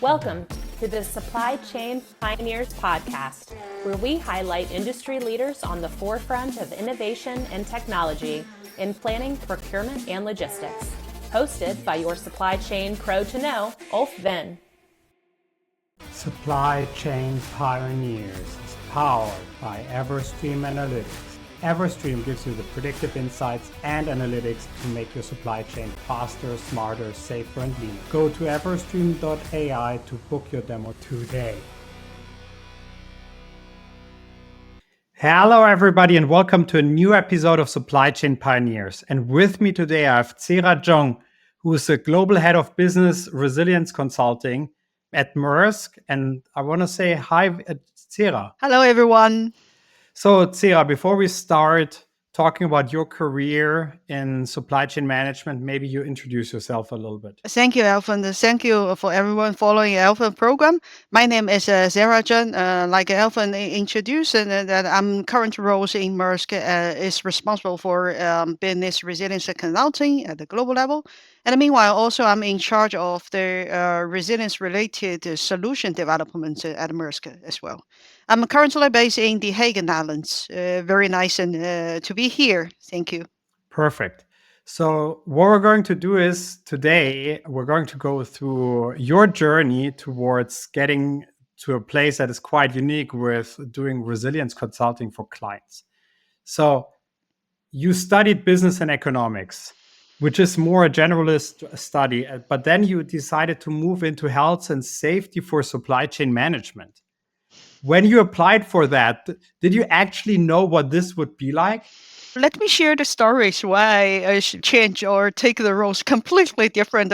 Welcome to the Supply Chain Pioneers podcast, where we highlight industry leaders on the forefront of innovation and technology in planning, procurement, and logistics. Hosted by your supply chain pro to know, Ulf Venn. Supply Chain Pioneers is powered by Everstream Analytics. Everstream gives you the predictive insights and analytics to make your supply chain faster, smarter, safer, and leaner. Go to everstream.ai to book your demo today. Hello, everybody, and welcome to a new episode of Supply Chain Pioneers. And with me today, I have Zera Zheng, who is the Global Head of Business Resilience Consulting at Maersk. And I want to say hi, Zera. Hello, everyone. So, Zera, before we start talking about your career in supply chain management, maybe you introduce yourself a little bit. Thank you, Alphen. Thank you for everyone following Alphen program. My name is Zera Zheng. Like Alphen introduced, that I'm current roles in Maersk is responsible for business resilience consulting at the global level. And meanwhile, also I'm in charge of the resilience-related solution development at Maersk as well. I'm currently based in The Hague, Netherlands. Very nice and to be here. Thank you. Perfect. So what we're going to do is today, we're going to go through your journey towards getting to a place that is quite unique with doing resilience consulting for clients. So you studied business and economics, which is more a generalist study, but then you decided to move into health and safety for supply chain management. When you applied for that, did you actually know what this would be like? Let me share the stories why I should change or take the roles completely different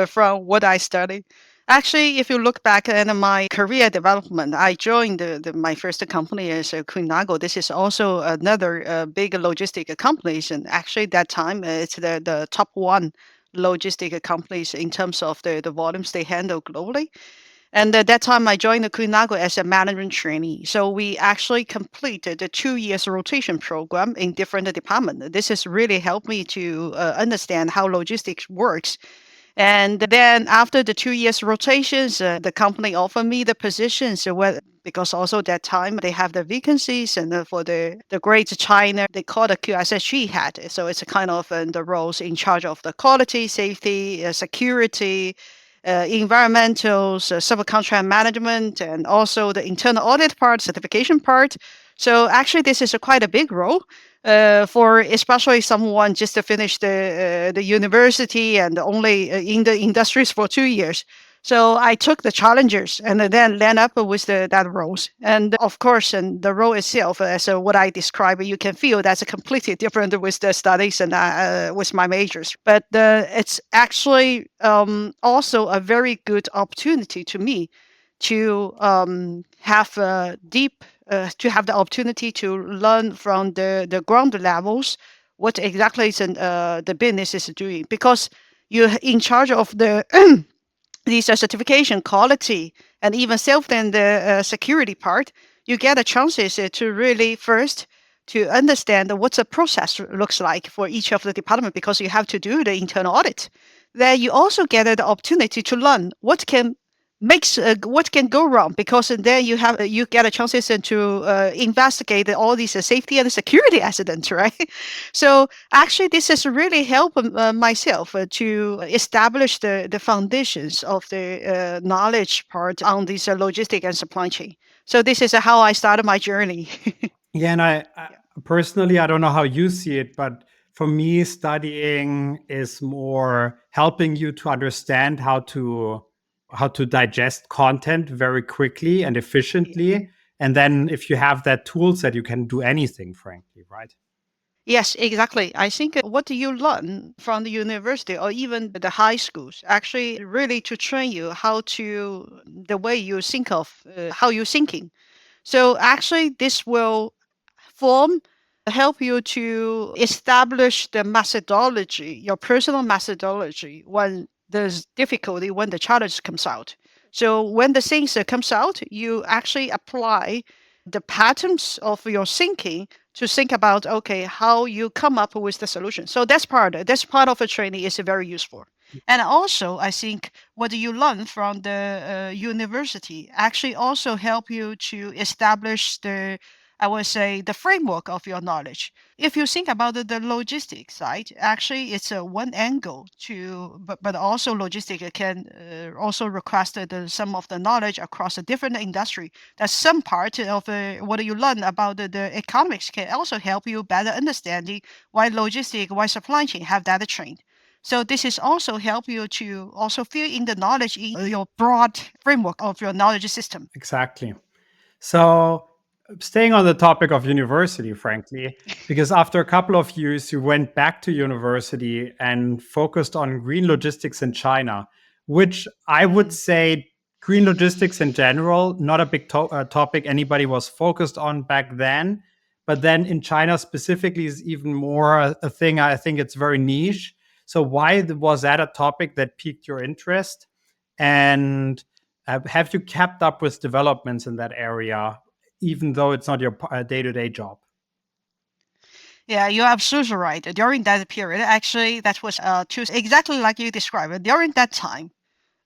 from what I studied. Actually, if you look back at my career development, I joined my first company as Kunago. This is also another big logistic companies, and actually that time it's the top one logistic companies in terms of the volumes they handle globally. And at that time, I joined the Kunago as a management trainee. So we actually completed a 2 years rotation program in different departments. This has really helped me to understand how logistics works. And then after the 2 years rotations, the company offered me the positions because also that time they have the vacancies, and for the Great China, they call the QSSG head. So it's a kind of the roles in charge of the quality, safety, security, environmental, subcontract management, and also the internal audit part, certification part. So actually, this is quite a big role for especially someone just to finish the university and only in the industries for 2 years. So I took the challenges and then land up with that roles. And of course, and the role itself, as what I described, you can feel that's completely different with the studies and with my majors. But it's actually also a very good opportunity to me to have a deep, to have the opportunity to learn from the ground levels what exactly is the business is doing, because you're in charge of the these certification, quality, and even self and the security part. You get a chances to really first to understand what the process looks like for each of the department, because you have to do the internal audit. Then you also get the opportunity to learn what can go wrong, because then you get a chances to investigate all these safety and security accidents, right? So actually, this has really helped myself to establish the foundations of the knowledge part on this logistic and supply chain. So this is how I started my journey. Yeah, and I personally, I don't know how you see it, but for me, studying is more helping you to understand how to digest content very quickly and efficiently. And then if you have that tool set, you can do anything, frankly, right? Yes, exactly. I think what do you learn from the university or even the high schools actually really to train you the way you think of how you're thinking. So actually this will help you to establish the methodology, your personal methodology when there's difficulty, when the challenge comes out. So when the things comes out, you actually apply the patterns of your thinking to think about, okay, how you come up with the solution. So that's part of a training is very useful. And also, I think what you learn from the university actually also help you to establish the, I would say, the framework of your knowledge. If you think about the logistics side, actually it's a one angle to, but also logistics can also request some of the knowledge across a different industry. That some part of what you learn about the economics can also help you better understanding why logistics, why supply chain have that trend. So this is also help you to also fill in the knowledge in your broad framework of your knowledge system. Exactly. So, staying on the topic of university, frankly, because after a couple of years, you went back to university and focused on green logistics in China, which I would say green logistics in general, not a big topic anybody was focused on back then. But then in China specifically is even more a thing. I think it's very niche. So, why was that a topic that piqued your interest? And have you kept up with developments in that area, even though it's not your day-to-day job? Yeah, you're absolutely right. During that period, actually, that was exactly like you described. During that time,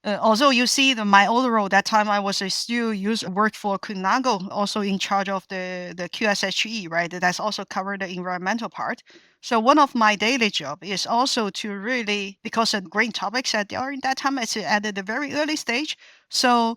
although you see my old role that time, I was still worked for Kunago, also in charge of the QSHE, right? That's also covered the environmental part. So one of my daily job is also to really, because of green topics at during that time, it's at the very early stage. So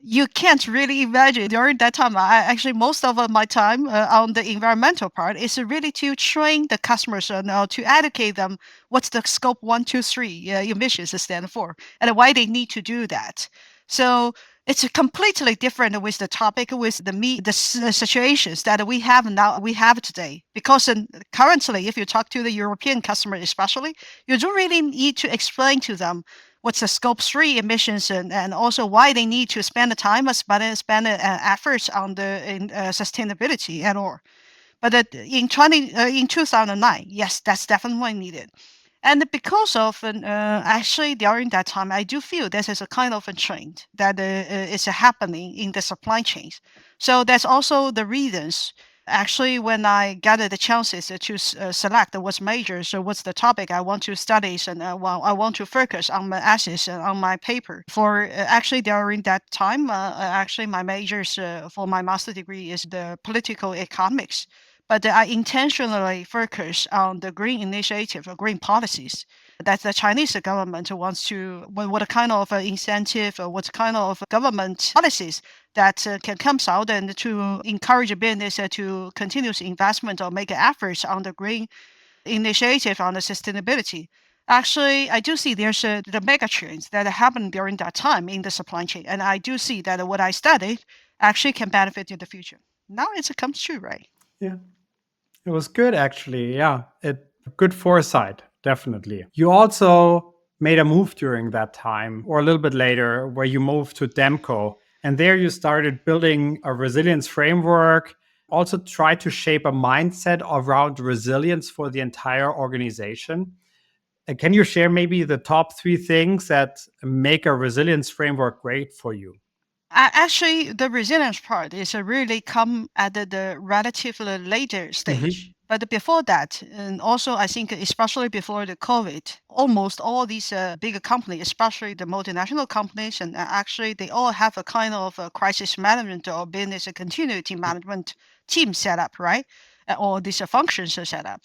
you can't really imagine during that time. I actually most of my time on the environmental part is really to train the customers to educate them what's the scope 1, 2, 3 emissions stand for and why they need to do that. So it's completely different with the topic with the situations that we have today. Because currently, if you talk to the European customer especially, you don't really need to explain to them what's the scope 3 emissions and also why they need to spend the time spend efforts on the sustainability and all. But in 2009, yes, that's definitely needed. And because of actually during that time, I do feel this is a kind of a trend that is happening in the supply chains. So that's also the reasons. Actually, when I gathered the chances to select what's major, so what's the topic I want to study, and I want to focus on my essays and on my paper. For actually during that time, actually my majors for my master degree is the political economics, but I intentionally focus on the green initiative or green policies that the Chinese government wants to, what kind of incentive or what kind of government policies that can come out and to encourage business to continuous investment or make efforts on the green initiative on the sustainability. Actually, I do see there's the mega trends that happened during that time in the supply chain, and I do see that what I studied actually can benefit in the future. Now it comes true, right? Yeah, it was good actually. Yeah, good foresight, definitely. You also made a move during that time, or a little bit later, where you moved to Damco, and there you started building a resilience framework. Also, tried to shape a mindset around resilience for the entire organization. Can you share maybe the top three things that make a resilience framework great for you? Actually, the resilience part is really come at the relatively later Hmm. stage. But before that, and also I think especially before the COVID, almost all these bigger companies, especially the multinational companies, and actually they all have a kind of crisis management or business continuity management team set up, right? Or these functions are set up.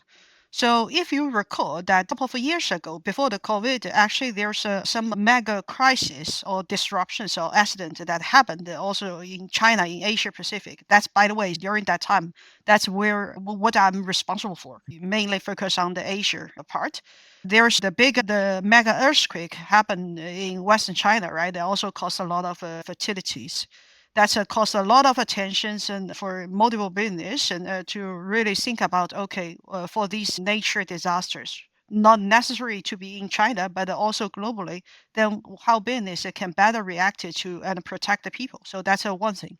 So if you recall that a couple of years ago, before the COVID, actually there's some mega crisis or disruptions or accident that happened also in China, in Asia Pacific. That's, by the way, during that time, that's where what I'm responsible for, mainly focus on the Asia part. There's the mega earthquake happened in Western China, right? That also caused a lot of fatalities. That's caused a lot of attentions and for multiple business and to really think about okay for these nature disasters, not necessary to be in China but also globally, then how business can better react to and protect the people. So that's one thing.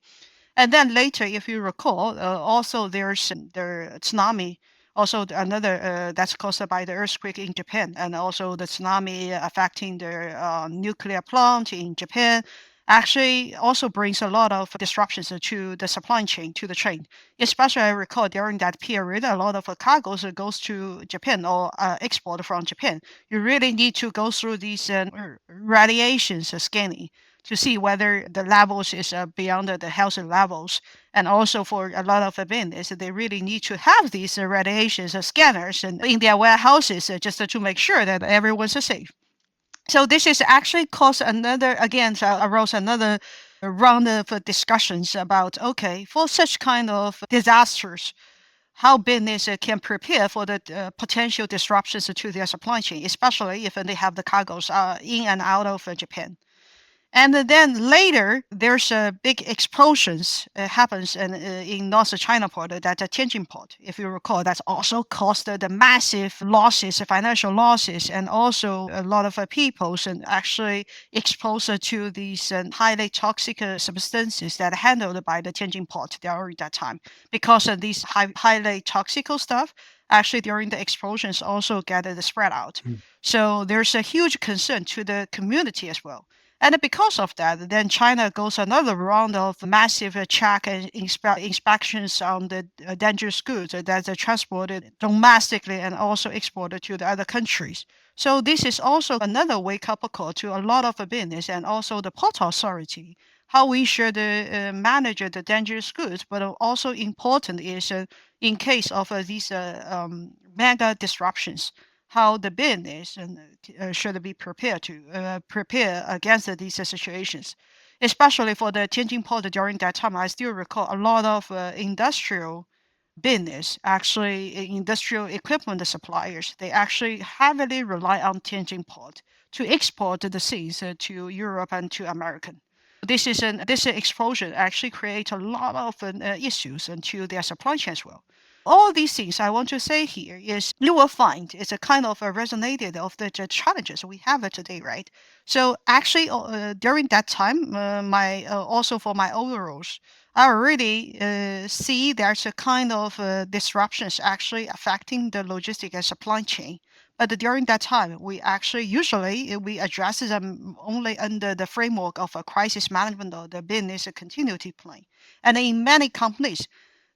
And then later, if you recall, also there's the tsunami, also another that's caused by the earthquake in Japan, and also the tsunami affecting the nuclear plant in Japan. actually also brings a lot of disruptions to the supply chain, to the train. Especially I recall during that period, a lot of cargoes goes to Japan or export from Japan. You really need to go through these radiations scanning to see whether the levels is beyond the healthy levels. And also for a lot of business, they really need to have these radiations scanners in their warehouses just to make sure that everyone's safe. So this is actually caused another, again, arose another round of discussions about, okay, for such kind of disasters, how business can prepare for the potential disruptions to their supply chain, especially if they have the cargoes in and out of Japan. And then later, there's a big explosions happens in North China port, that Tianjin port. If you recall, that's also caused the massive losses, financial losses, and also a lot of people and actually exposed to these highly toxic substances that are handled by the Tianjin port during that time. Because of these highly toxic stuff, actually during the explosions also get spread out. So there's a huge concern to the community as well. And because of that, then China goes another round of massive check and inspections on the dangerous goods that are transported domestically and also exported to the other countries. So this is also another wake-up call to a lot of business and also the port authority, how we should manage the dangerous goods. But also important is in case of these mega disruptions, how the business should be prepared to prepare against these situations. Especially for the Tianjin port during that time, I still recall a lot of industrial business, actually industrial equipment suppliers, they actually heavily rely on Tianjin port to export the seeds to Europe and to America. This explosion actually creates a lot of issues into their supply chain as well. All these things I want to say here is you will find it's a kind of a resonated of the challenges we have today, right? So actually, during that time, my also for my overalls, I already see there's a kind of disruptions actually affecting the logistic and supply chain. But during that time, we actually usually we address them only under the framework of a crisis management or the business continuity plan. And in many companies,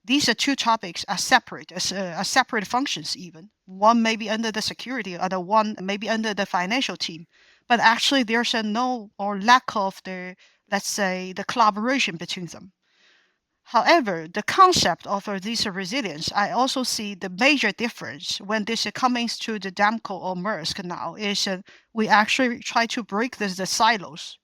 these two topics are separate, as separate functions even. One may be under the security, other one may be under the financial team. But actually, there's a no or lack of the, let's say, the collaboration between them. However, the concept of this resilience, I also see the major difference when this comes to the Damco or Maersk now is we actually try to break the silos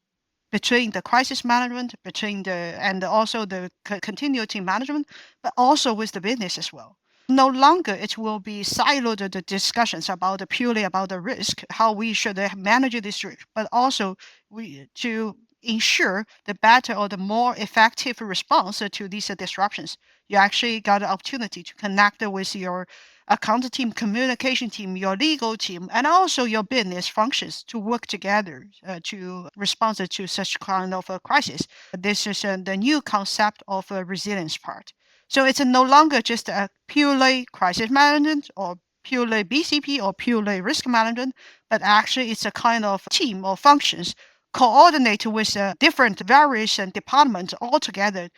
between the crisis management, between the and also the continuity management, but also with the business as well. No longer it will be siloed the discussions about purely about the risk, how we should manage this risk, but also we to ensure the better or the more effective response to these disruptions. You actually got an opportunity to connect with your account team, communication team, your legal team, and also your business functions to work together to respond to such kind of a crisis. This is the new concept of a resilience part. So it's no longer just a purely crisis management or purely BCP or purely risk management, but actually it's a kind of team or functions coordinate with different various departments all together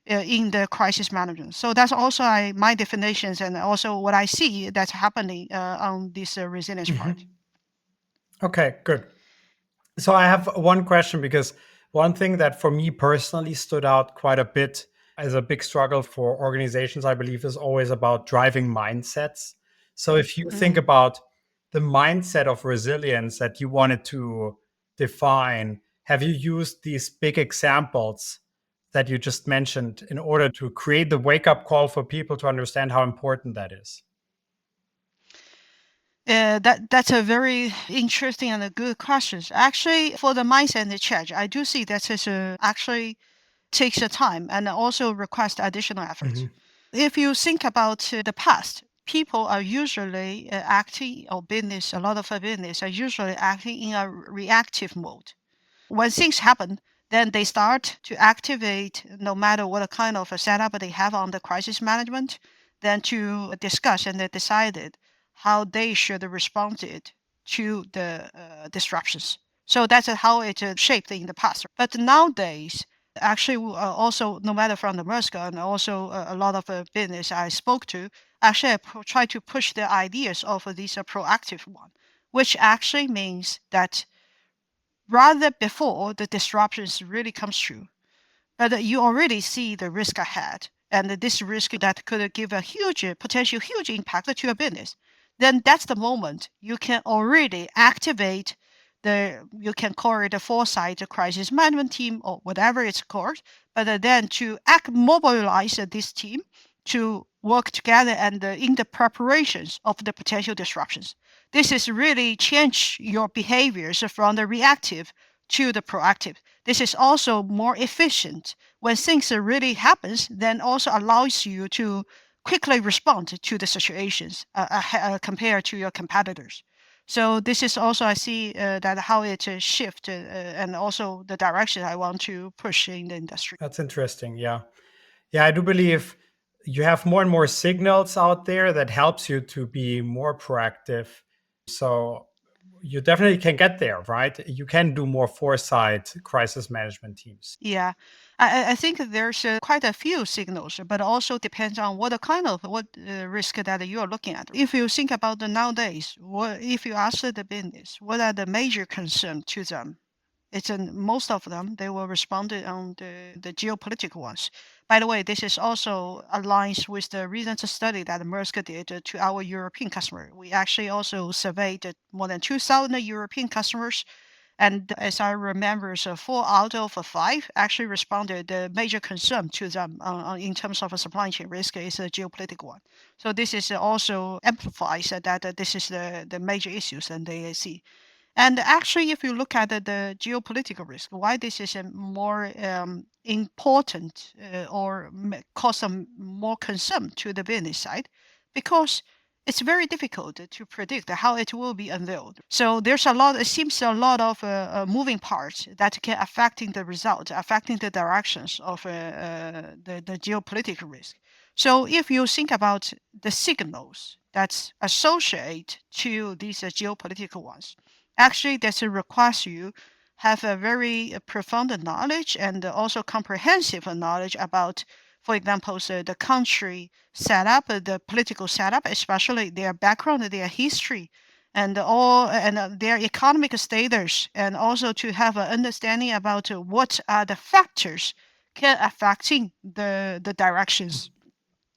in the crisis management. So that's also my definitions and also what I see that's happening on this resilience part. Okay, good. So I have one question, because one thing that for me personally stood out quite a bit as a big struggle for organizations, I believe, is always about driving mindsets. So if you think about the mindset of resilience that you wanted to define, have you used these big examples that you just mentioned in order to create the wake-up call for people to understand how important that is? That's a very interesting and a good question. Actually, for the mindset and the change, I do see that is actually takes a time and also requires additional efforts. If you think about the past, people are usually acting, or business, a lot of business are usually acting in a reactive mode. When things happen, then they start to activate, no matter what kind of a setup they have on the crisis management, then to discuss and they decided how they should respond it to the disruptions. So that's how it shaped in the past. But nowadays, actually, also no matter from the Maersk and also a lot of business I spoke to, actually I try to push the ideas of this proactive one, which actually means that rather before the disruptions really comes through, but you already see the risk ahead, and this risk that could give a huge, potential huge impact to your business, then that's the moment you can already activate you can call it a foresight crisis management team or whatever it's called, but then to mobilize this team to work together and in the preparations of the potential disruptions. This is really change your behaviors from the reactive to the proactive. This is also more efficient when things really happens, then also allows you to quickly respond to the situations compared to your competitors. So this is also I see that how it shift and also the direction I want to push in the industry. That's interesting. Yeah. Yeah, I do believe you have more and more signals out there that helps you to be more proactive. So you definitely can get there, right? You can do more foresight crisis management teams. Yeah, I think there's quite a few signals, but also depends on what risk that you are looking at. If you think about the nowadays, if you ask the business, what are the major concerns to them? It's most of them, they will respond on the geopolitical ones. By the way, this is also aligns with the recent study that Maersk did to our European customer. We actually also surveyed more than 2,000 European customers. And as I remember, so 4 out of 5 actually responded the major concern to them in terms of a supply chain risk is a geopolitical one. So this is also amplifies that this is the major issues and they see. And actually, if you look at the geopolitical risk, why this is a more important or cause some more concern to the business side, because it's very difficult to predict how it will be unveiled. So there's a lot. It seems a lot of moving parts that can affecting the result, affecting the directions of the geopolitical risk. So if you think about the signals that's associated to these geopolitical ones, actually that requires you have a very profound knowledge and also comprehensive knowledge about, for example, so the country setup, the political setup, especially their background, their history, and their economic status, and also to have an understanding about what are the factors can affecting the directions.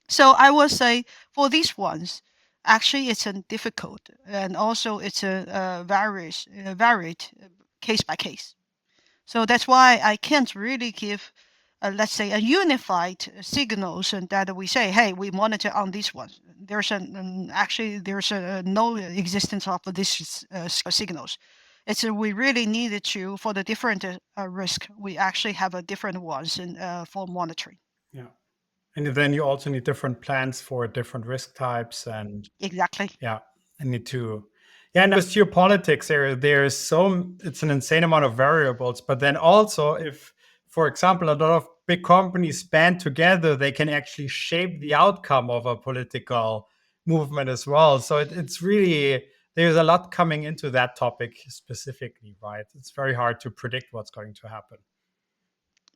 So I would say for these ones, actually it's a difficult and also it's a varied case by case. So that's why I can't really give, let's say, a unified signals and that we say, hey, we monitor on these ones. Actually there's no existence of these signals. It's we really needed to for the different risk. We actually have a different ones for monitoring. Yeah. And then you also need different plans for different risk types. And Exactly. yeah, I need to. Yeah, and with geopolitics, there's it's an insane amount of variables. But then also, if, for example, a lot of big companies band together, they can actually shape the outcome of a political movement as well. So it's really, there's a lot coming into that topic specifically, right? It's very hard to predict what's going to happen.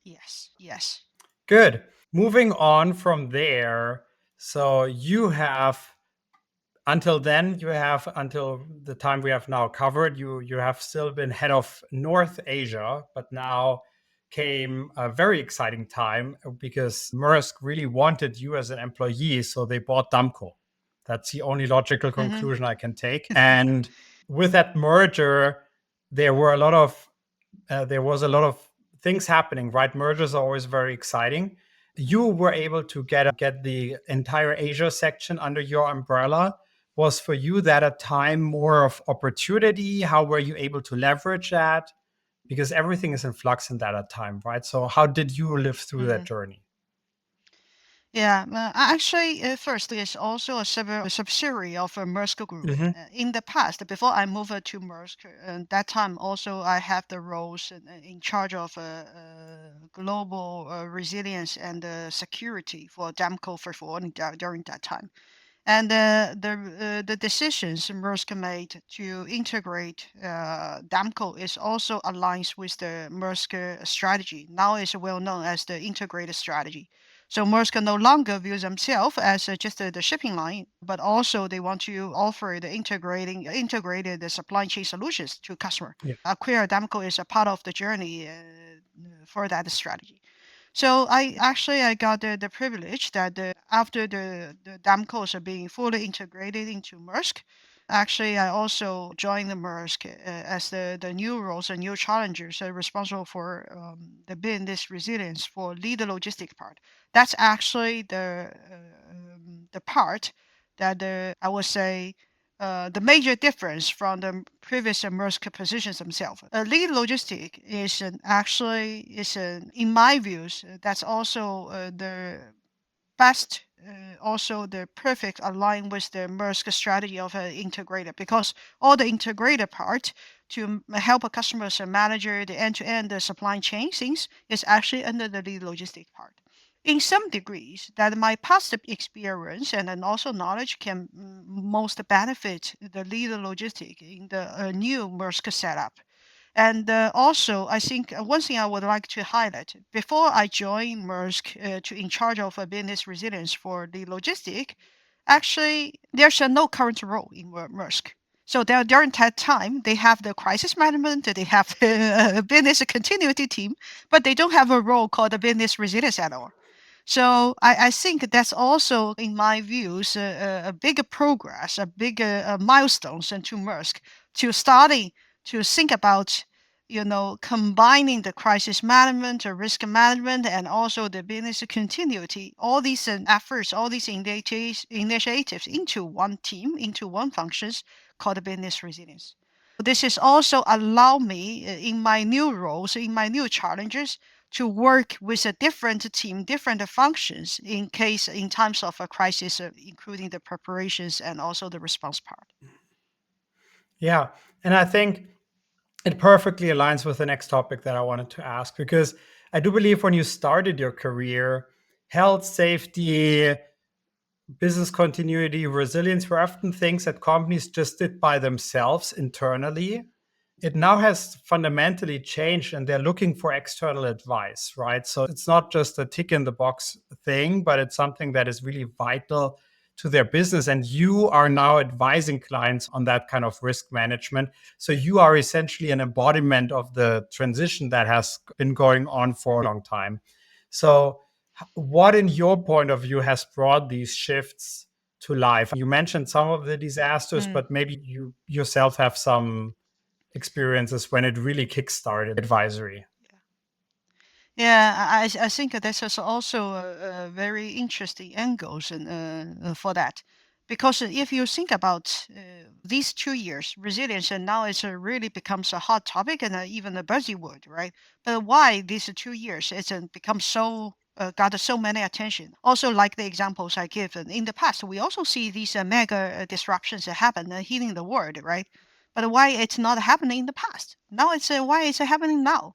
Yes. Yes. Good. Moving on from there. So you have until then, you have until the time we have now covered, you have still been head of North Asia, but now came a very exciting time because Maersk really wanted you as an employee, so they bought Damco. That's the only logical conclusion I can take. And with that merger, there were a lot of there was a lot of things happening, right? Mergers are always very exciting. You were able to get the entire Asia section under your umbrella. Was for you that a time more of opportunity? How were you able to leverage that? Because everything is in flux in that time, right? So how did you live through that journey? Yeah, actually, first, it's also a subsidiary of Maersk Group. In the past, before I moved to Maersk, that time also I have the roles in charge of global resilience and security for Damco for during that time. And the decisions Maersk made to integrate Damco is also aligns with the Maersk strategy. Now it's well known as the integrated strategy. So Maersk no longer views themselves as just the shipping line, but also they want to offer the integrated supply chain solutions to customer. Yeah. Acquire Damco is a part of the journey for that strategy. So I got the privilege that after the Damcos are being fully integrated into Maersk, actually I also joined the Maersk as the new roles and new challengers responsible for the business resilience for lead the logistic part. That's actually the part that I would say the major difference from the previous Maersk positions themselves. Lead logistic is in my views, that's also the best, also the perfect align with the Maersk strategy of integrator, because all the integrator part to help a customers manage the end-to-end supply chain things is actually under the lead logistic part. In some degrees, that my past experience and then also knowledge can most benefit the lead logistic in the new Maersk setup. And also, I think one thing I would like to highlight before I joined Maersk to in charge of business resilience for the logistic, actually there's no current role in Maersk. So during that time, they have the crisis management, they have the business continuity team, but they don't have a role called the business resilience at all. So I think that's also, in my views, a bigger progress, a bigger milestones into Maersk to starting to think about, combining the crisis management, risk management, and also the business continuity, all these efforts, all these initiatives into one team, into one functions called business resilience. This is also allow me in my new roles, in my new challenges, to work with a different team, different functions in times of a crisis, including the preparations and also the response part. Yeah. And I think it perfectly aligns with the next topic that I wanted to ask, because I do believe when you started your career, health, safety, business continuity, resilience were often things that companies just did by themselves internally. It now has fundamentally changed and they're looking for external advice, right? So it's not just a tick in the box thing, but it's something that is really vital to their business. And you are now advising clients on that kind of risk management. So you are essentially an embodiment of the transition that has been going on for a long time. So, what, in your point of view, has brought these shifts to life? You mentioned some of the disasters, but maybe you yourself have some experiences when it really kickstarted advisory. Yeah, I think this is also a very interesting angles for that. Because if you think about these 2 years, resilience, and now it's really becomes a hot topic and even a buzzword, right? But why these 2 years it's become so got so many attention? Also, like the examples I give, in the past, we also see these mega disruptions that happen hitting the world, right? But why it's not happening in the past? Now it's why it's happening now?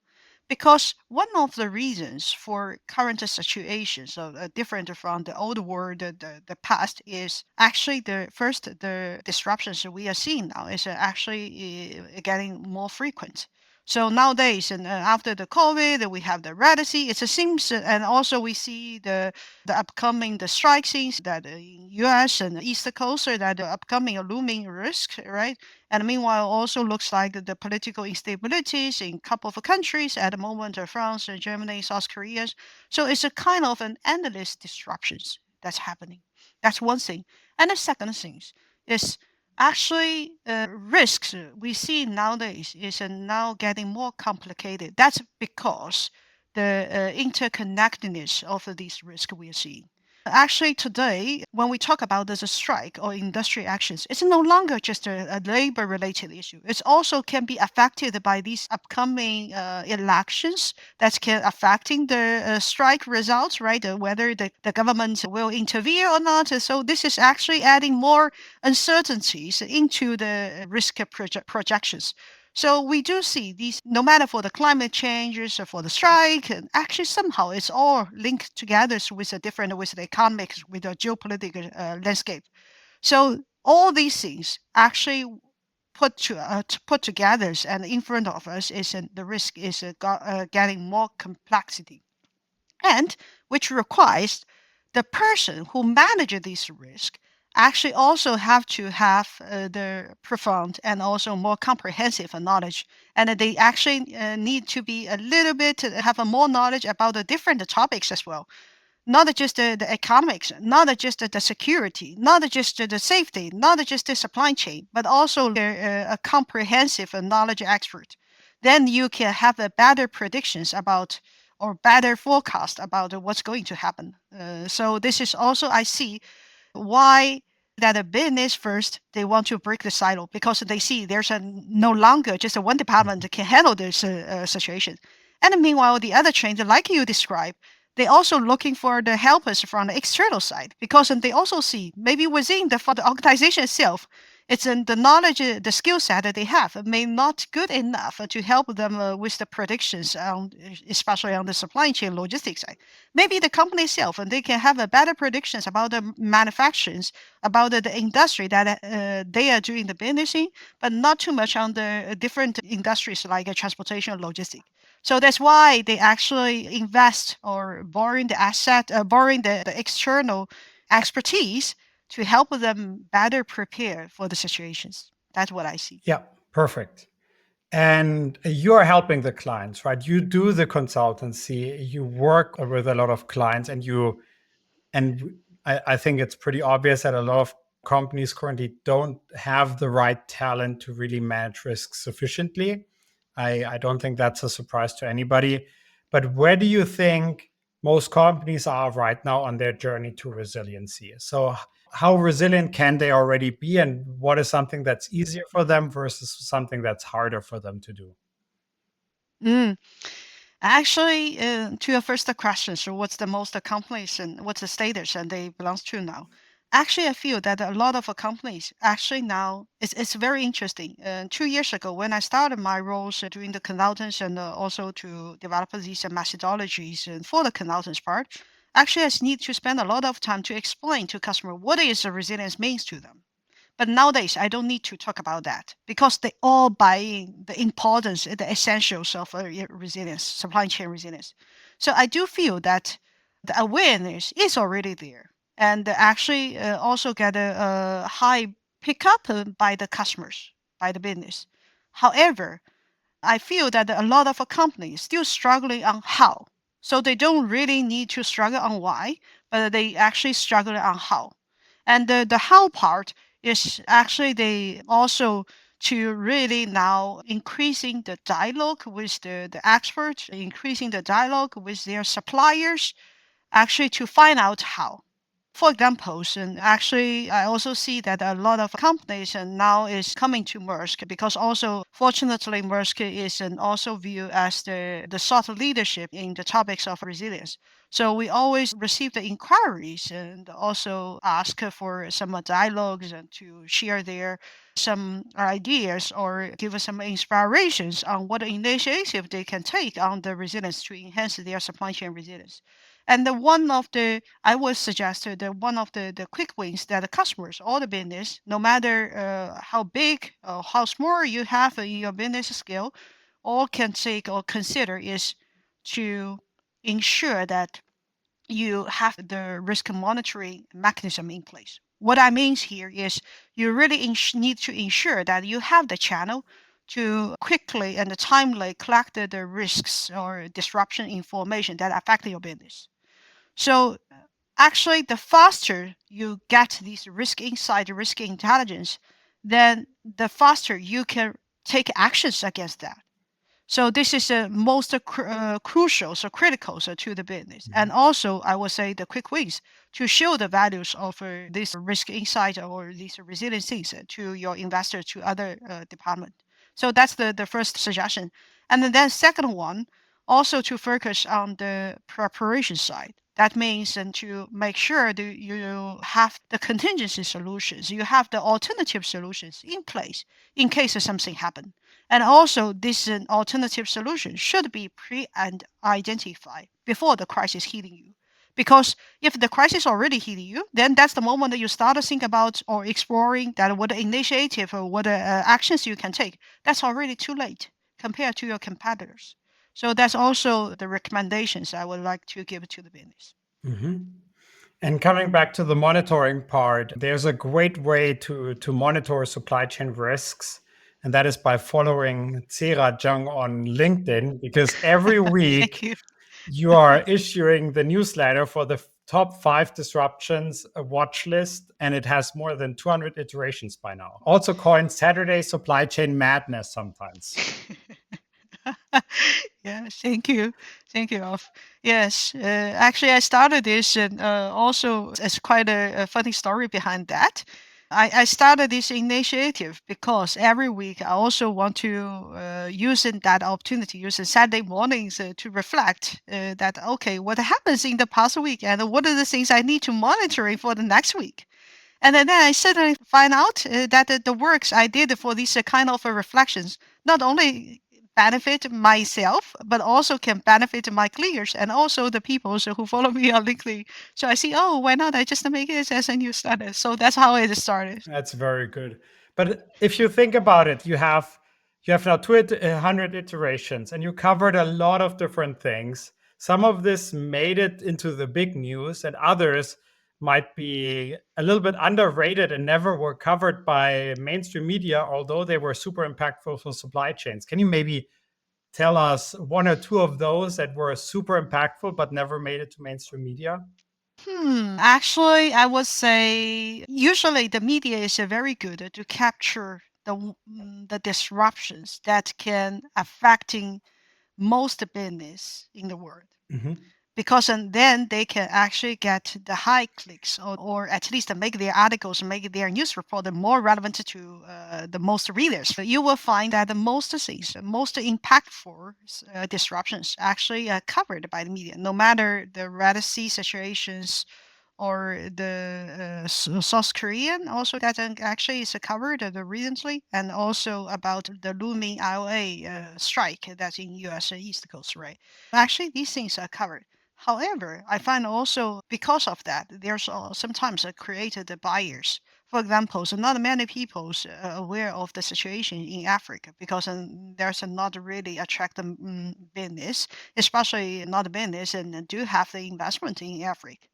Because one of the reasons for current situations of different from the old world, the past, is actually the disruptions we are seeing now is actually getting more frequent. So nowadays, and after the COVID, we have the Red Sea. It seems, and also we see the upcoming the strike scenes that in U.S. and the East Coast are that the upcoming looming risk, right? And meanwhile, also looks like the political instabilities in a couple of countries at the moment, France, Germany, South Korea. So it's a kind of an endless disruptions that's happening. That's one thing. And the second thing is actually risks we see nowadays is now getting more complicated. That's because the interconnectedness of these risks we are seeing. Actually, today, when we talk about there's a strike or industry actions, it's no longer just a labor-related issue. It also can be affected by these upcoming elections that can affecting the strike results, right? Whether the government will intervene or not. So this is actually adding more uncertainties into the risk projections. So we do see these, no matter for the climate changes or for the strike, and actually somehow it's all linked together with the economics, with the geopolitical landscape. So all these things actually put together and in front of us is the risk is getting more complexity, and which requires the person who manages this risk actually also have to have the profound and also more comprehensive knowledge, and they actually need to be a little bit have a more knowledge about the different topics as well, not just the economics, not just the security, not just the safety, not just the supply chain, but also a comprehensive knowledge expert. Then you can have a better predictions about or better forecast about what's going to happen. So this is also I see why that a business first they want to break the silo, because they see there's no longer just a one department that can handle this situation. And meanwhile, the other chains, like you described, they also looking for the helpers from the external side, because they also see maybe within for the organization itself, it's in the knowledge, the skill set that they have may not good enough to help them with the predictions, especially on the supply chain logistics side. Maybe the company itself, and they can have a better predictions about the manufacturers, about the industry that they are doing the business in, but not too much on the different industries like transportation and logistics. So that's why they actually invest or borrowing the asset, borrowing the external expertise to help them better prepare for the situations. That's what I see. Yeah, perfect. And you're helping the clients, right? You do the consultancy, you work with a lot of clients, and I think it's pretty obvious that a lot of companies currently don't have the right talent to really manage risks sufficiently. I don't think that's a surprise to anybody. But where do you think most companies are right now on their journey to resiliency? So, how resilient can they already be, and what is something that's easier for them versus something that's harder for them to do? Mm. Actually, to your first question, so what's the most companies and what's the status and they belongs to now? Actually, I feel that a lot of companies actually now it's very interesting. 2 years ago, when I started my roles doing the consultants and also to develop these methodologies and for the consultants part, actually I need to spend a lot of time to explain to customer what is the resilience means to them. But nowadays, I don't need to talk about that because they all buy in the importance, the essentials of resilience, supply chain resilience. So I do feel that the awareness is already there, and actually also get a high pickup by the customers, by the business. However, I feel that a lot of companies still struggling on how. So they don't really need to struggle on why, but they actually struggle on how. And the how part is actually they also to really now increasing the dialogue with the experts, increasing the dialogue with their suppliers, actually to find out how. For examples, and actually, I also see that a lot of companies and now is coming to Maersk because also, fortunately, Maersk is also viewed as the thought leadership in the topics of resilience. So we always receive the inquiries and also ask for some dialogues and to share their some ideas or give us some inspirations on what initiative they can take on the resilience to enhance their supply chain resilience. And the one of the I would suggest that one of the quick wins that the customers or the business, no matter how big or how small you have in your business scale, all can take or consider is to ensure that you have the risk monitoring mechanism in place. What I mean here is you really need to ensure that you have the channel to quickly and timely collect the risks or disruption information that affect your business. So actually, the faster you get these risk insight, risk intelligence, then the faster you can take actions against that. So this is the most crucial, so critical to the business. And also, I would say the quick wins to show the values of this risk insight or these resiliencies to your investors, to other department. So that's the first suggestion. And then second one, also to focus on the preparation side. That means and to make sure that you have the contingency solutions, you have the alternative solutions in place in case something happens. And also, this alternative solution should be pre and identified before the crisis hitting you. Because if the crisis already hit you, then that's the moment that you start to think about or exploring that what initiative or what actions you can take. That's already too late compared to your competitors. So that's also the recommendations I would like to give to the business. Mhm. And coming back to the monitoring part, there's a great way to monitor supply chain risks, and that is by following Zera Zheng on LinkedIn, because every Thank week you. you are issuing the newsletter for the top 5 disruptions, a watch list, and it has more than 200 iterations by now. Also coined Saturday supply chain madness sometimes. Yeah, thank you. Thank you, Alf. Yes, actually, I started this and also as quite a funny story behind that. I started this initiative because every week I also want to using that opportunity, using Saturday mornings to reflect that, okay, what happens in the past week and what are the things I need to monitor for the next week. And then I suddenly find out that the works I did for these kind of reflections not only benefit myself, but also can benefit my clears and also the people who follow me on LinkedIn. So I see, oh, why not? I just make it as a newsletter. So that's how it started. That's very good. But if you think about it, you have now 200 iterations, and you covered a lot of different things. Some of this made it into the big news, and others might be a little bit underrated and never were covered by mainstream media, although they were super impactful for supply chains. Can you maybe tell us one or two of those that were super impactful but never made it to mainstream media? Actually, I would say usually the media is very good to capture the disruptions that can affecting most business in the world. Mhm. Because then they can actually get the high clicks or at least make their articles, make their news report more relevant to the most readers. But you will find that the most things, most impactful disruptions actually are covered by the media, no matter the Red Sea situations or the South Korean also that actually is covered recently, and also about the looming IOA strike that's in U.S. East Coast, right? Actually, these things are covered. However, I find also because of that, there's sometimes created buyers. For example, so not many people are aware of the situation in Africa because there's not really attractive business, especially not business and do have the investment in Africa.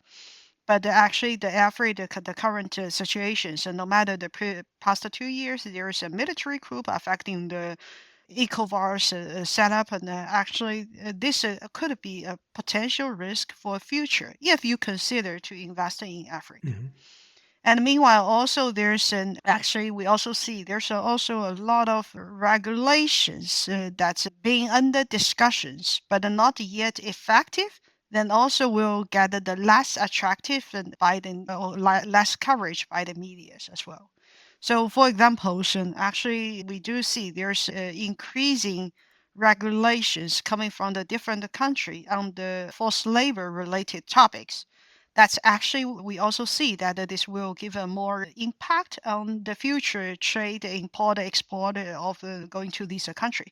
But actually, the current situations, and no matter the past 2 years, there is a military coup affecting the ECOWAS setup, and actually, this could be a potential risk for future if you consider to invest in Africa. Mhm. And meanwhile, also there's an actually we also see there's also a lot of regulations that's being under discussions, but are not yet effective. Then also will get the less attractive and by the or less coverage by the media as well. So, for example, actually we do see there's increasing regulations coming from the different country on the forced labor related topics. That's actually we also see that this will give a more impact on the future trade import export of going to this country.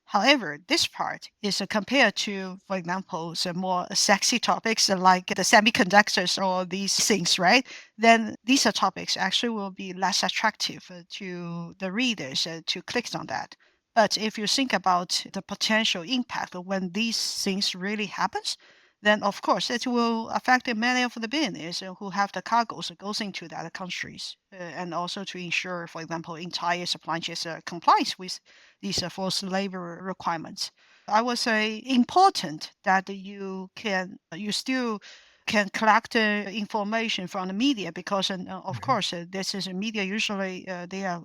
However, this part is compared to, for example, some more sexy topics like the semiconductors or these things, right? Then these are topics actually will be less attractive to the readers to click on that. But if you think about the potential impact of when these things really happens, then of course it will affect many of the business who have the cargoes that goes into the other countries, and also to ensure, for example, entire supply chain complies with these forced labor requirements. I would say important that you still can collect information from the media because of Mhm. course this is a media usually they are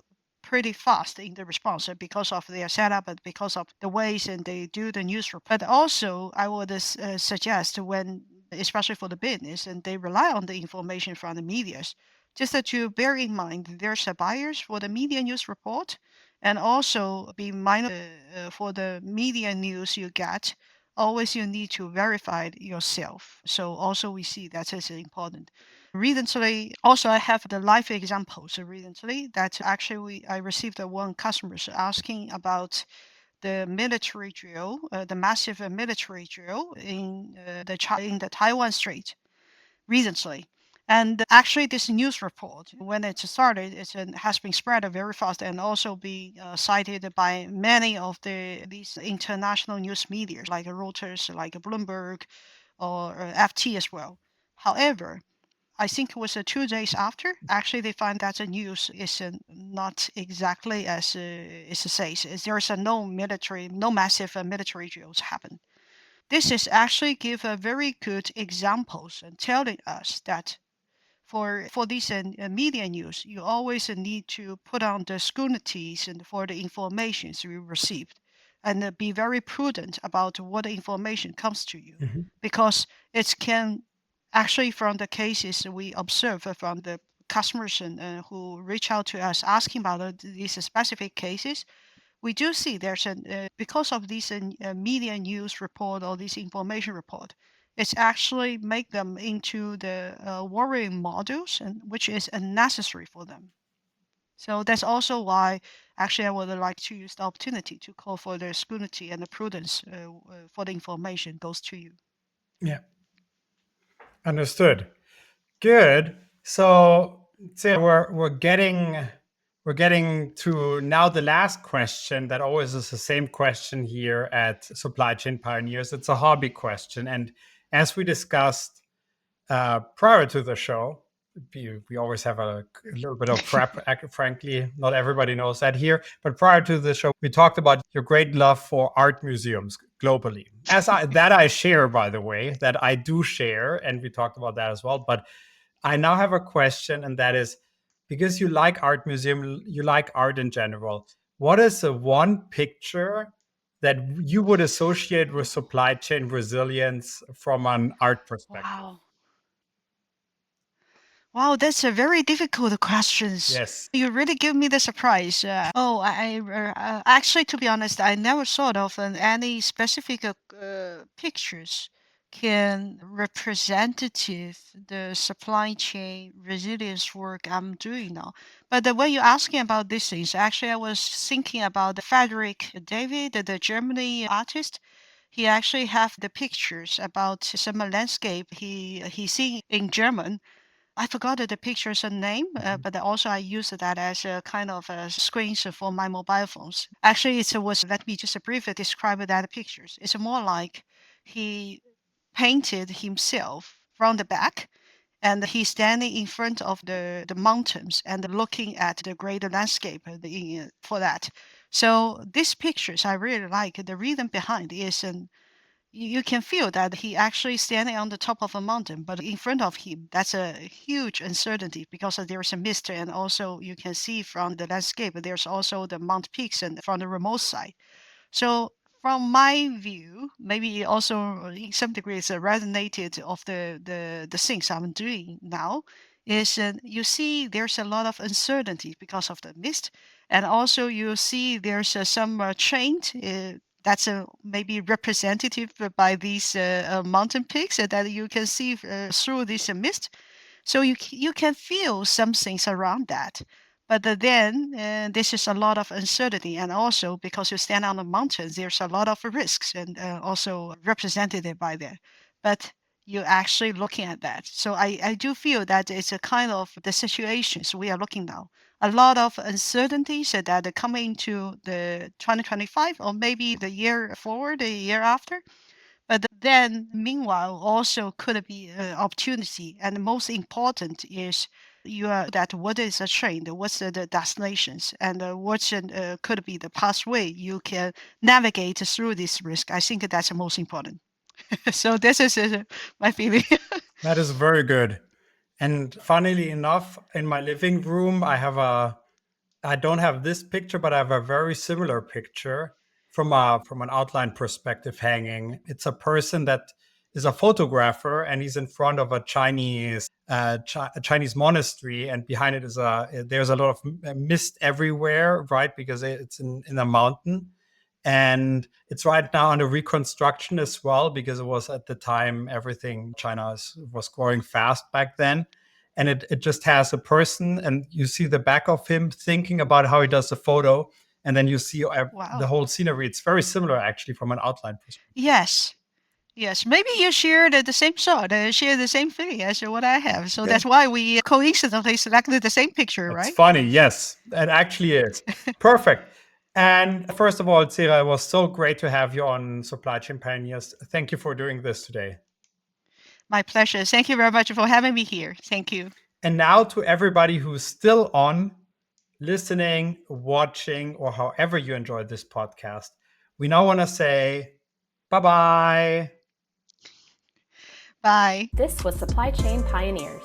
pretty fast in the response because of their setup and because of the ways and they do the news report. But also I would suggest when especially for the business and they rely on the information from the medias, just to bear in mind there's a bias for the media news report, and also be mindful for the media news you get. Always you need to verify it yourself. So also we see that is important. Recently, also I have the live examples recently that actually I received one customer asking about the military drill, the massive military drill in the Taiwan Strait recently. And actually, this news report, when it started, it has been spread very fast and also be cited by many of these international news media, like Reuters, like Bloomberg, or FT as well. However, I think it was 2 days after, actually, they find that the news is not exactly as it says. There's no massive military drills happen. This is actually give a very good examples and telling us that for these media news, you always need to put on the scrutinies and for the informations you received, and be very prudent about what information comes to you, because it can actually, from the cases we observe from the customers who reach out to us asking about these specific cases, we do see there's because of these media news report or this information report, it's actually make them into the worrying models, and which is unnecessary for them. So that's also why actually I would like to use the opportunity to call for the scrutiny and the prudence for the information goes to you. Yeah. Understood. Good. So we're getting to now the last question that always is the same question here at Supply Chain Pioneers. It's a hobby question, and as we discussed prior to the show, we always have a little bit of prep. Frankly, not everybody knows that here, but prior to the show, we talked about your great love for art museums globally. I share, by the way, that I do share, and we talked about that as well. But I now have a question, and that is, because you like art museum, you like art in general, what is the one picture that you would associate with supply chain resilience from an art perspective? Wow, that's a very difficult questions. Yes. You really give me the surprise. Actually, to be honest, I never thought of any specific pictures can representative the supply chain resilience work I'm doing now. But when you're asking about these things, actually, I was thinking about Frederick David, the Germany artist. He actually have the pictures about some landscape he seen in German. I forgot the picture's name, but also I use that as a kind of a screens for my mobile phones. Actually, let me just briefly describe that pictures. It's more like he painted himself from the back, and he's standing in front of the mountains and looking at the great landscape for that. So these pictures I really like. The reason behind is you can feel that he actually standing on the top of a mountain, but in front of him, that's a huge uncertainty because there's a mist, and also you can see from the landscape, there's also the Mount Peaks and from the remote side. So from my view, maybe it also in some degree it's resonated of the things I'm doing now is you see there's a lot of uncertainty because of the mist, and also you see there's some change that's maybe representative by these mountain peaks that you can see through this mist. So you can feel some things around that. But then this is a lot of uncertainty, and also because you stand on the mountains, there's a lot of risks and also represented by there. But you're actually looking at that. So I do feel that it's a kind of the situations we are looking now. A lot of uncertainties that are coming to the 2025 or maybe the year forward, the year after. But then, meanwhile, also could be an opportunity. And the most important is that what is a trend, what's the destinations, and what could be the pathway you can navigate through this risk. I think that's the most important. So this is my feeling. That is very good. And funnily enough, in my living room, I don't have this picture, but I have a very similar picture from an outline perspective hanging. It's a person that is a photographer, and he's in front of a Chinese monastery, and behind it there's a lot of mist everywhere, right? Because it's in a mountain. And it's right now under reconstruction as well, because it was at the time everything China was growing fast back then. And it just has a person, and you see the back of him thinking about how he does the photo. and then you see the Wow. whole scenery. It's very similar, actually, from an outline perspective. Yes. Yes. Maybe you share the same shot, share the same feeling as what I have. So Yeah. that's why we coincidentally selected the same picture, It's right? funny. Yes, it actually is. Perfect. And first of all, Zera, it was so great to have you on Supply Chain Pioneers. Thank you for doing this today. My pleasure. Thank you very much for having me here. Thank you. And now to everybody who's still on, listening, watching, or however you enjoyed this podcast, we now want to say bye-bye. Bye. This was Supply Chain Pioneers.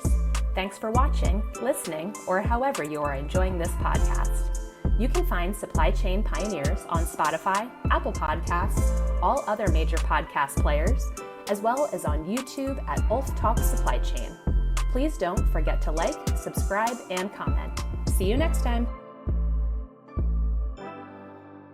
Thanks for watching, listening, or however you are enjoying this podcast. You can find Supply Chain Pioneers on Spotify, Apple Podcasts, all other major podcast players, as well as on YouTube at Ulf Talk Supply Chain. Please don't forget to like, subscribe, and comment. See you next time.